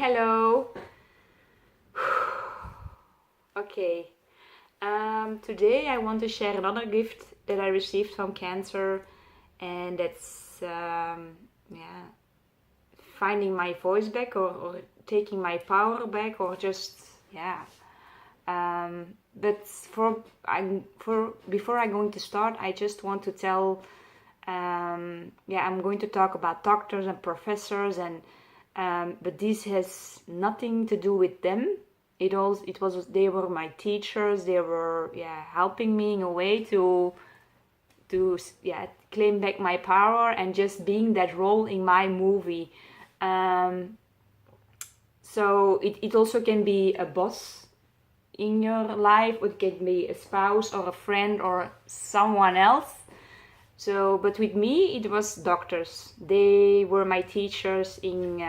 hello. Okay. Today I want to share another gift that I received from cancer, and that's finding my voice back, or taking my power back, or just But for before I'm going to start, I just want to tell. I'm going to talk about doctors and professors, and but this has nothing to do with them. It was they were my teachers. They were helping me in a way to claim back my power and just being that role in my movie. So it also can be a boss in your life. It can be a spouse or a friend or someone else. So, but with me, it was doctors. They were my teachers in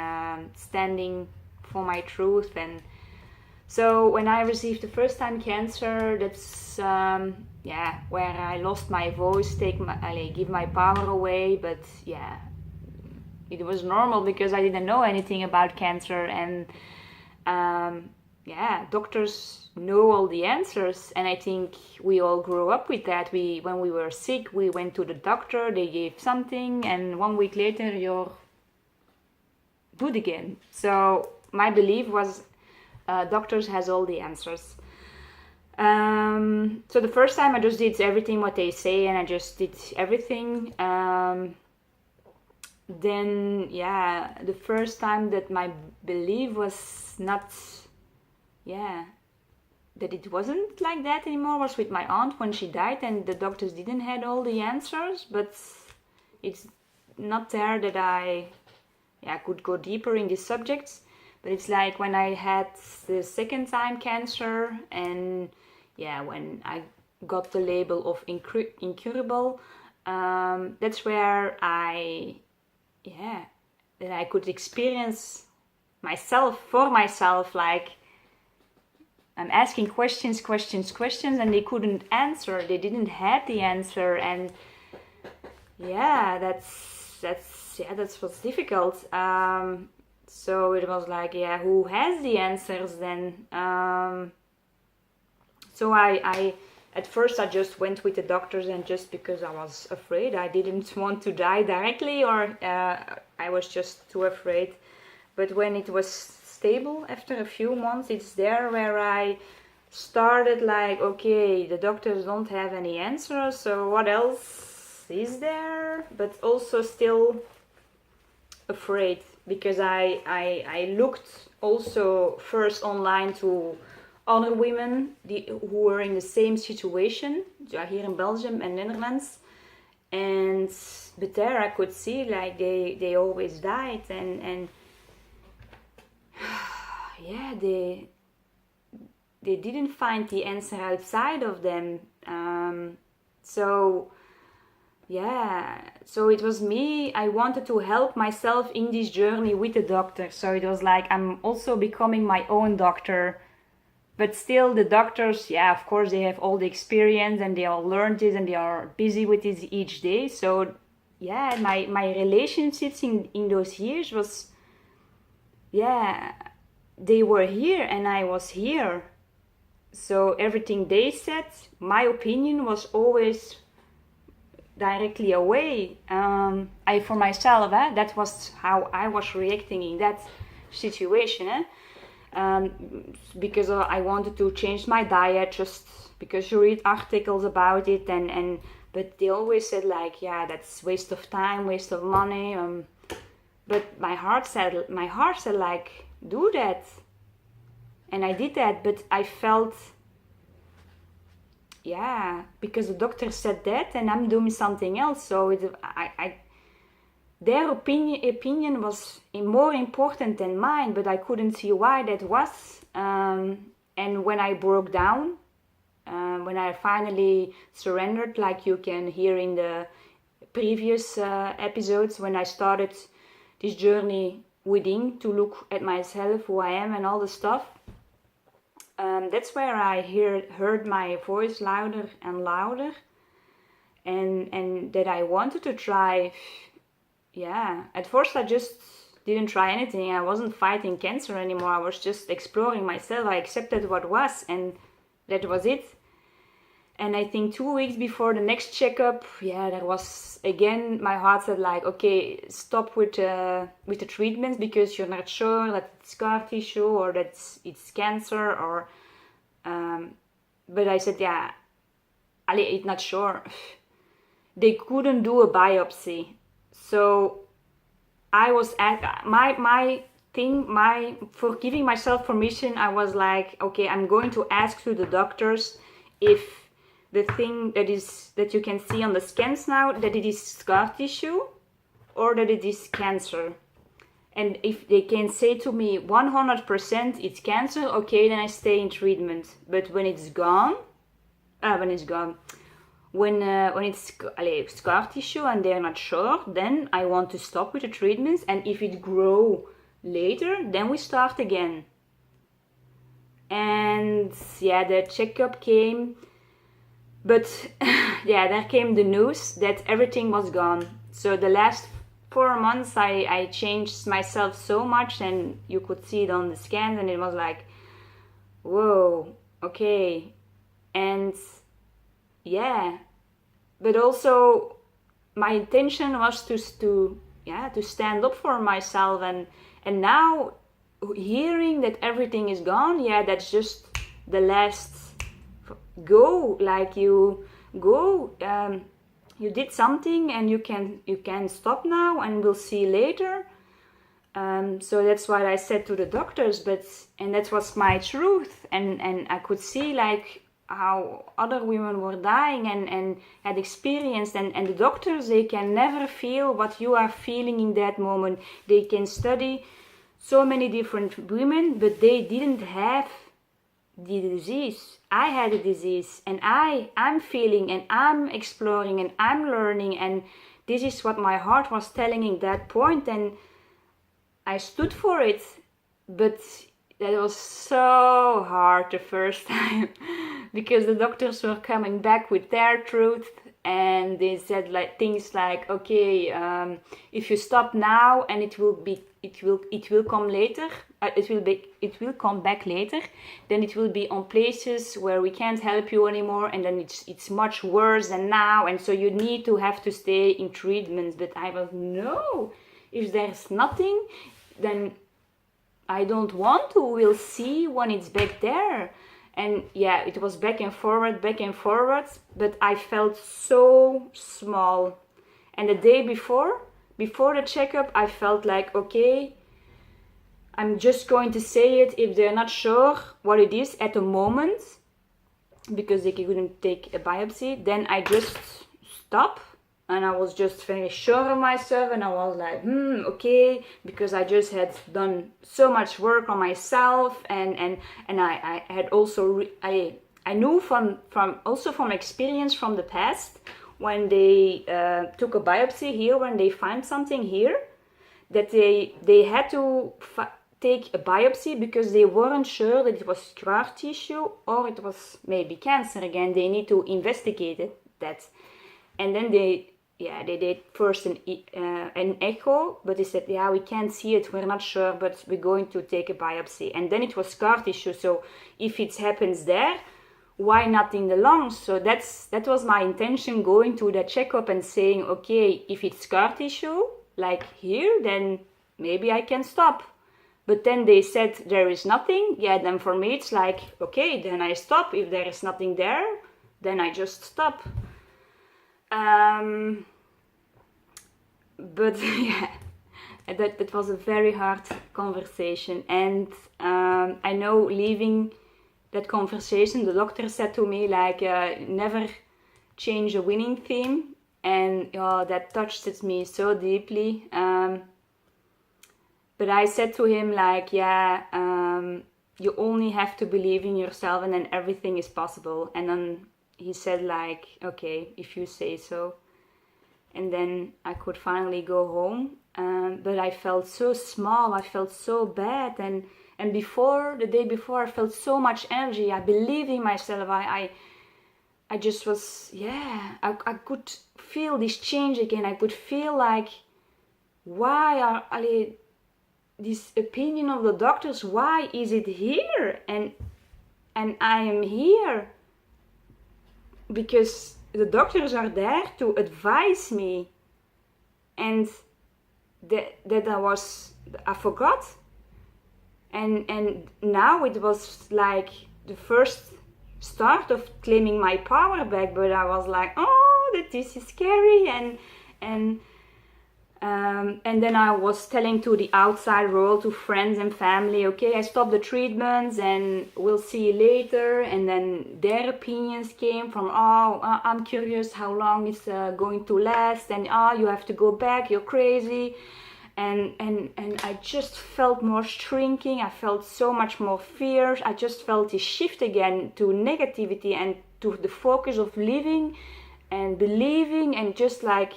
standing for my truth. And so when I received the first time cancer, that's where I lost my voice, give my power away. But it was normal because I didn't know anything about cancer, and doctors know all the answers, and I think we all grew up with that. When we were sick, we went to the doctor, they gave something, and 1 week later you're good again. So my belief was doctors has all the answers. So the first time I just did everything what they say, and I just did everything. Then the first time that my belief was not that it wasn't like that anymore was with my aunt when she died, and the doctors didn't had all the answers. But it's not there that I could go deeper in these subjects. But it's like when I had the second time cancer, and when I got the label of incurable, that's where that I could experience for myself, like I'm asking questions, and they couldn't answer. They didn't have the answer, and that was difficult. So it was like, who has the answers then? So I at first I just went with the doctors, and just because I was afraid, I didn't want to die directly, or I was just too afraid. But when it was stable after a few months, it's there where I started like, okay, the doctors don't have any answers, so what else is there? But also still afraid, because I looked also first online to other women who were in the same situation here in Belgium and Netherlands, but there I could see like they always died, and they didn't find the answer outside of them. So it was me. I wanted to help myself in this journey with the doctor. So it was like I'm also becoming my own doctor. But still, the doctors, of course, they have all the experience, and they all learned it, and they are busy with it each day. So my relationships in those years was, they were here and I was here. So everything they said, my opinion was always directly away. For myself, that was how I was reacting in that situation. Because I wanted to change my diet, just because you read articles about it, but they always said like, that's waste of time, waste of money. But my heart said like, do that, and I did that. But I felt, because the doctor said that, and I'm doing something else. So their opinion was more important than mine, but I couldn't see why that was. And when I broke down, when I finally surrendered, like you can hear in the previous episodes, when I started this journey within to look at myself, who I am, and all the stuff, that's where I heard my voice louder and louder, and that I wanted to try. At first I just didn't try anything. I wasn't fighting cancer anymore. I was just exploring myself. I accepted what was, and that was it. And I think 2 weeks before the next checkup, there was again, my heart said like, okay, stop with the treatments because you're not sure that it's scar tissue or that it's cancer or. But I said, I'm not sure. They couldn't do a biopsy, so I was at my for giving myself permission. I was like, okay, I'm going to ask to the doctors if the thing that you can see on the scans now, that it is scar tissue or that it is cancer. And if they can say to me 100% it's cancer, okay, then I stay in treatment. But when it's gone, when it's scar tissue and they're not sure, then I want to stop with the treatments. And if it grow later, then we start again. And the checkup came. But there came the news that everything was gone. So the last 4 months I changed myself so much, and you could see it on the scans, and it was like, whoa, okay. And but also my intention was to stand up for myself, and now hearing that everything is gone, that's just the last go. Like you did something and you can stop now and we'll see later. So that's what I said to the doctors, and that was my truth, and I could see like how other women were dying and had experienced, and the doctors, they can never feel what you are feeling in that moment. They can study so many different women, but they didn't have the disease. I had a disease, and I'm feeling, and I'm exploring, and I'm learning, and this is what my heart was telling in that point, and I stood for it. But that was so hard the first time because the doctors were coming back with their truth, and they said like things like, okay, if you stop now and it will come later, it will come back later, then it will be on places where we can't help you anymore, and then it's much worse than now, and so you need to have to stay in treatments. But I was, no, if there's nothing, then I don't want to. We'll see when it's back there. And it was back and forward, but I felt so small. And the day before the checkup, I felt like, okay, I'm just going to say it if they're not sure what it is at the moment, because they couldn't take a biopsy. Then I just stop, and I was just very sure of myself, and I was like, okay, because I just had done so much work on myself, and I had also I knew from experience from the past, when they took a biopsy here, when they find something here, that they had to take a biopsy because they weren't sure that it was scar tissue or it was maybe cancer again. They need to investigate that. And then they did first an echo, but they said, we can't see it, we're not sure, but we're going to take a biopsy. And then it was scar tissue, so if it happens there, why not in the lungs? So that was my intention, going to the checkup and saying, okay, if it's scar tissue, like here, then maybe I can stop. But then they said there is nothing, then for me it's like, okay, then I stop. If there is nothing there, then I just stop. But that was a very hard conversation, and I know leaving that conversation, the doctor said to me like, never change a winning theme, and that touched me so deeply. But I said to him like, you only have to believe in yourself, and then everything is possible. And then he said like, okay, if you say so. And then I could finally go home, but I felt so small, I felt so bad, and the day before I felt so much energy. I believed in myself. I just was, I could feel this change again. I could feel like, why this opinion of the doctors, why is it here? And I am here because the doctors are there to advise me, and that I forgot. And now it was like the first start of claiming my power back, but I was like, oh, that this is scary, and then I was telling to the outside world, to friends and family, okay, I stopped the treatments and we'll see you later. And then their opinions came from, oh, I'm curious how long it's going to last, and you have to go back, you're crazy. And I just felt more shrinking. I felt so much more fear. I just felt this shift again to negativity and to the focus of living and believing, and just like,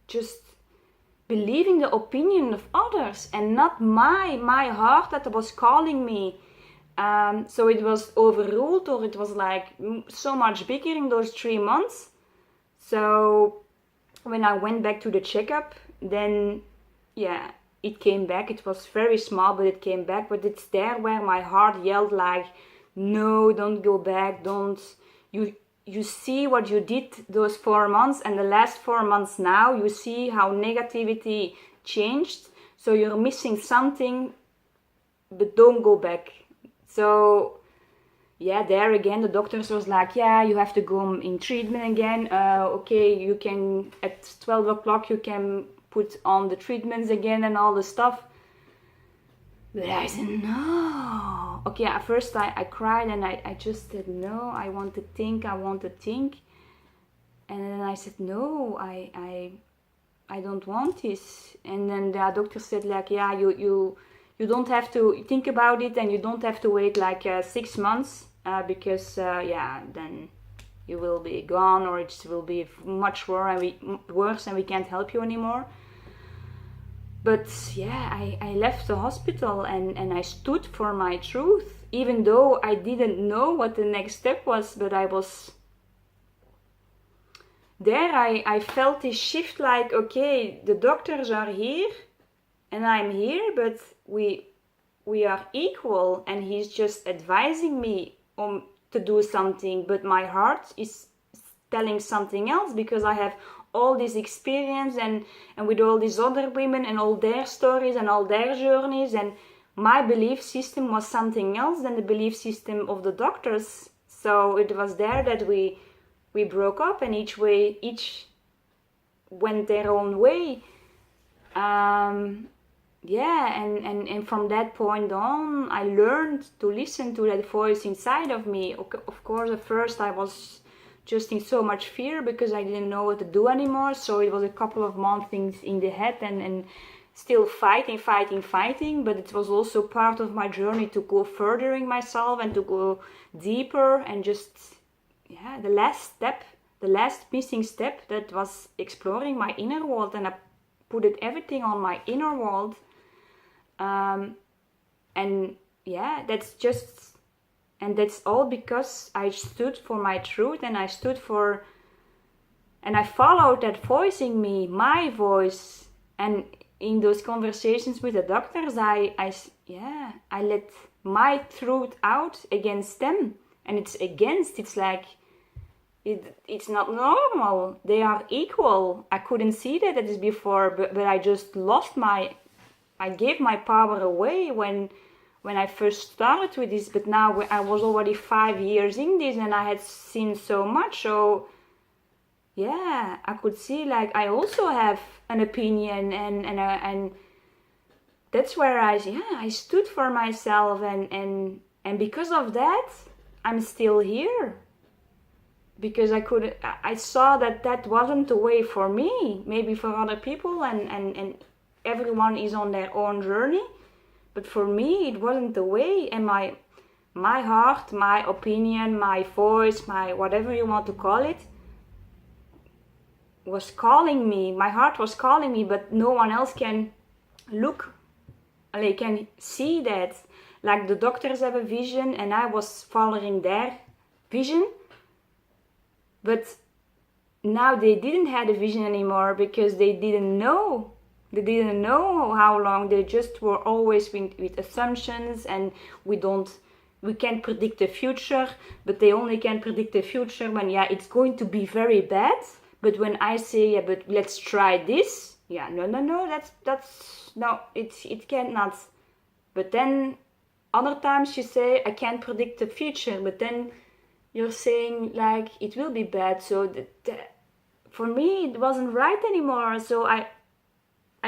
just believing the opinion of others and not my heart that was calling me. So it was overruled, or it was like so much bigger in those 3 months. So when I went back to the checkup, then it came back. It was very small, but it came back. But it's there where my heart yelled like, no, don't go back, don't. You see what you did those 4 months, and the last 4 months now, you see how negativity changed. So you're missing something, but don't go back. So there again, the doctors was like, you have to go in treatment again. Okay, you can, at 12 o'clock, you can put on the treatments again and all the stuff. But I said, no. Okay, at first I cried, and I just said, no, I want to think. And then I said, no, I don't want this. And then the doctor said, like, you don't have to think about it, and you don't have to wait like 6 months. Because then you will be gone, or it will be much worse, and we can't help you anymore. But I left the hospital, and I stood for my truth, even though I didn't know what the next step was. But I was there. I felt this shift, like, okay, the doctors are here and I'm here, but we are equal, and he's just advising me to do something, but my heart is telling something else, because I have all this experience and with all these other women and all their stories and all their journeys, and my belief system was something else than the belief system of the doctors. So it was there that we broke up, and each went their own way. And from that point on, I learned to listen to that voice inside of me. Of course, at first I was just in so much fear because I didn't know what to do anymore. So it was a couple of months in the head and still fighting. But it was also part of my journey to go further in myself and to go deeper, and just, the last missing step, that was exploring my inner world, and I put everything on my inner world. That's all because I stood for my truth, and I followed that voice in me, my voice. And in those conversations with the doctors, I let my truth out against them, and it's like, it's not normal. They are equal. I couldn't see that as before, but I just I gave my power away when I first started with this. But now I was already 5 years in this, and I had seen so much. So I could see, like, I also have an opinion, and that's where I stood for myself, and because of that, I'm still here. Because I saw that wasn't the way for me. Maybe for other people, and everyone is on their own journey, but for me it wasn't the way. And my heart, my opinion, my voice, my whatever you want to call it, was calling me. My heart was calling me, but no one else can look, they can see that. Like, the doctors have a vision, and I was following their vision, but now they didn't have a vision anymore, because they didn't know They didn't know how long. They just were always with assumptions, and we can't predict the future, but they only can predict the future when, yeah, it's going to be very bad. But when I say, yeah, but let's try this, yeah, no, that's no, it cannot. But then other times you say, I can't predict the future, but then you're saying like it will be bad. So for me, it wasn't right anymore. So I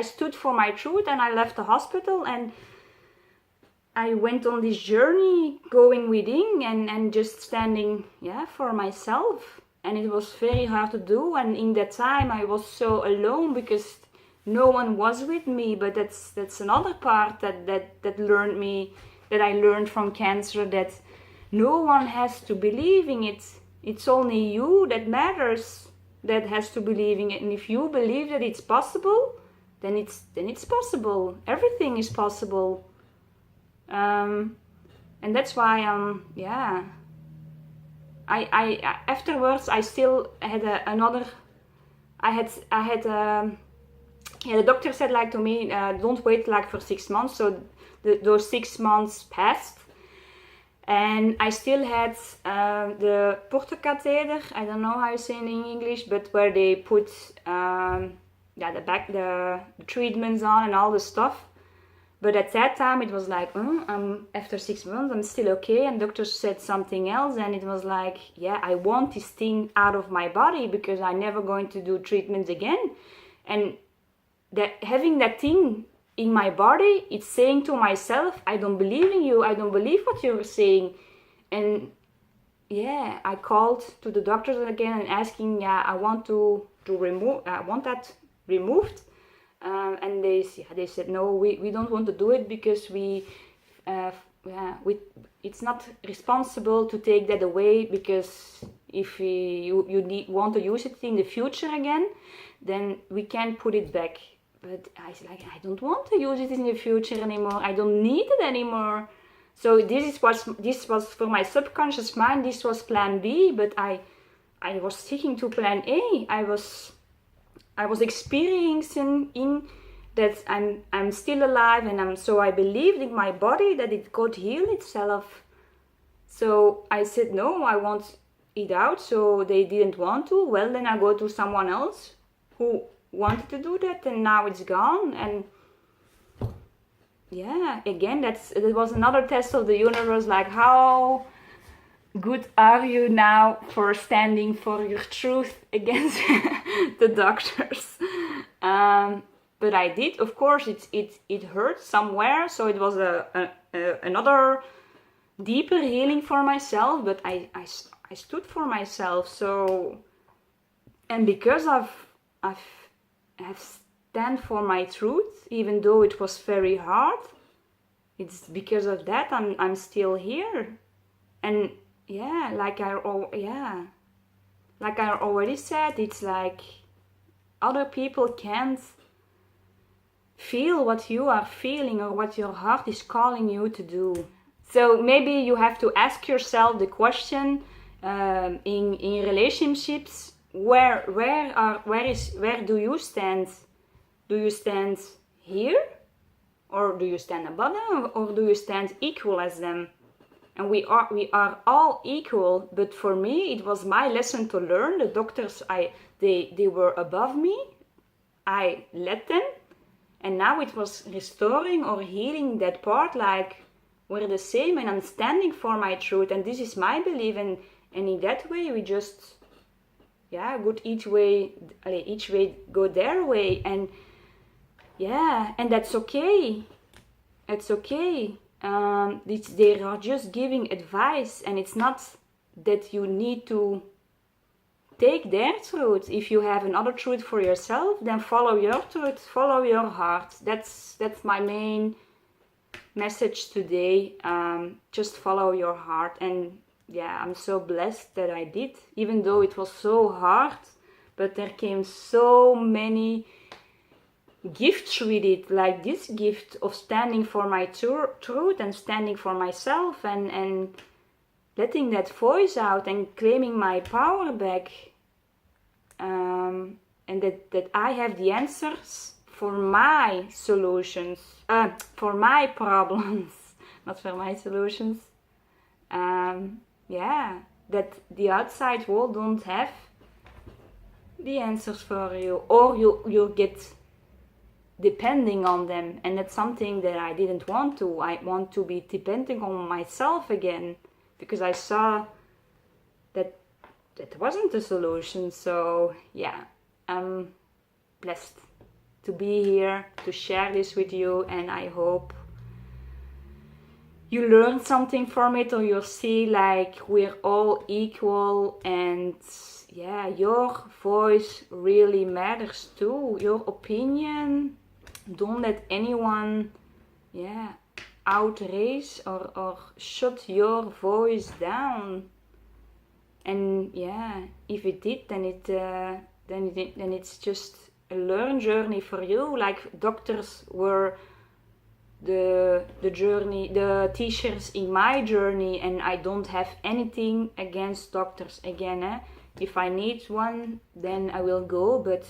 stood for my truth, and I left the hospital, and I went on this journey going within and just standing, yeah, for myself. And it was very hard to do. And in that time, I was so alone because no one was with me. But that's another part that I learned from cancer, that no one has to believe in it. It's only you that matters, that has to believe in it. And if you believe that it's possible, then it's possible. Everything is possible. And that's why I afterwards I still had the doctor said like to me, don't wait like for 6 months. So those 6 months passed, and I still had the portocatheter. I don't know how you say it in English, but where they put the treatments on and all the stuff. But at that time it was like, after 6 months I'm still okay, and doctors said something else, and it was like, yeah, I want this thing out of my body because I'm never going to do treatments again. And that having that thing in my body, it's saying to myself, I don't believe in you, I don't believe what you're saying. And yeah, I called to the doctors again and asking, I want that removed. And they said, no, we don't want to do it because it's not responsible to take that away, because if you want to use it in the future again, then we can't put it back. But I said, like, I don't want to use it in the future anymore. I don't need it anymore. So this was for my subconscious mind. This was plan B, but I was sticking to plan A. I was experiencing in that I'm still alive, and so I believed in my body that it could heal itself. So I said, no, I want it out. So they didn't want to. Well, then I go to someone else who wanted to do that, and now it's gone. And yeah, again, it was another test of the universe, like, how good are you now for standing for your truth against the doctors? But I did. Of course, it hurt somewhere, so it was another deeper healing for myself. But I stood for myself. So, and because I've stand for my truth, even though it was very hard, it's because of that I'm still here. And yeah, like I already said, it's like other people can't feel what you are feeling or what your heart is calling you to do. So maybe you have to ask yourself the question, in relationships, where do you stand? Do you stand here, or do you stand above them, or do you stand equal as them? And we are all equal, but for me it was my lesson to learn. The doctors, they were above me, I let them, and now it was restoring or healing that part, like we're the same, and I'm standing for my truth, and this is my belief, and in that way we just good each way go their way, and and that's okay. It's okay. They are just giving advice, and it's not that you need to take their truth. If you have another truth for yourself, then follow your truth, follow your heart. That's my main message today. Just follow your heart. And I'm so blessed that I did, even though it was so hard, but there came so many gifts with it, like this gift of standing for my truth and standing for myself, and letting that voice out and claiming my power back, and that I have the answers for my solutions, for my problems, not for my solutions. Yeah, that the outside world don't have the answers for you, or you get depending on them, and that's something that I didn't want to. I want to be depending on myself again, because I saw that that wasn't the solution. So yeah, I'm blessed to be here to share this with you, and I hope you learn something from it, or you see like we're all equal, and yeah, your voice really matters too. Your opinion, don't let anyone outrace or shut your voice down. And yeah, if it did, then it's just a learn journey for you. Like doctors were the journey, the teachers in my journey, and I don't have anything against doctors again. If I need one, then I will go, but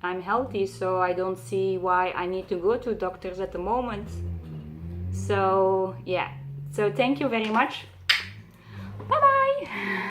I'm healthy, so I don't see why I need to go to doctors at the moment. So yeah, so thank you very much. Bye bye.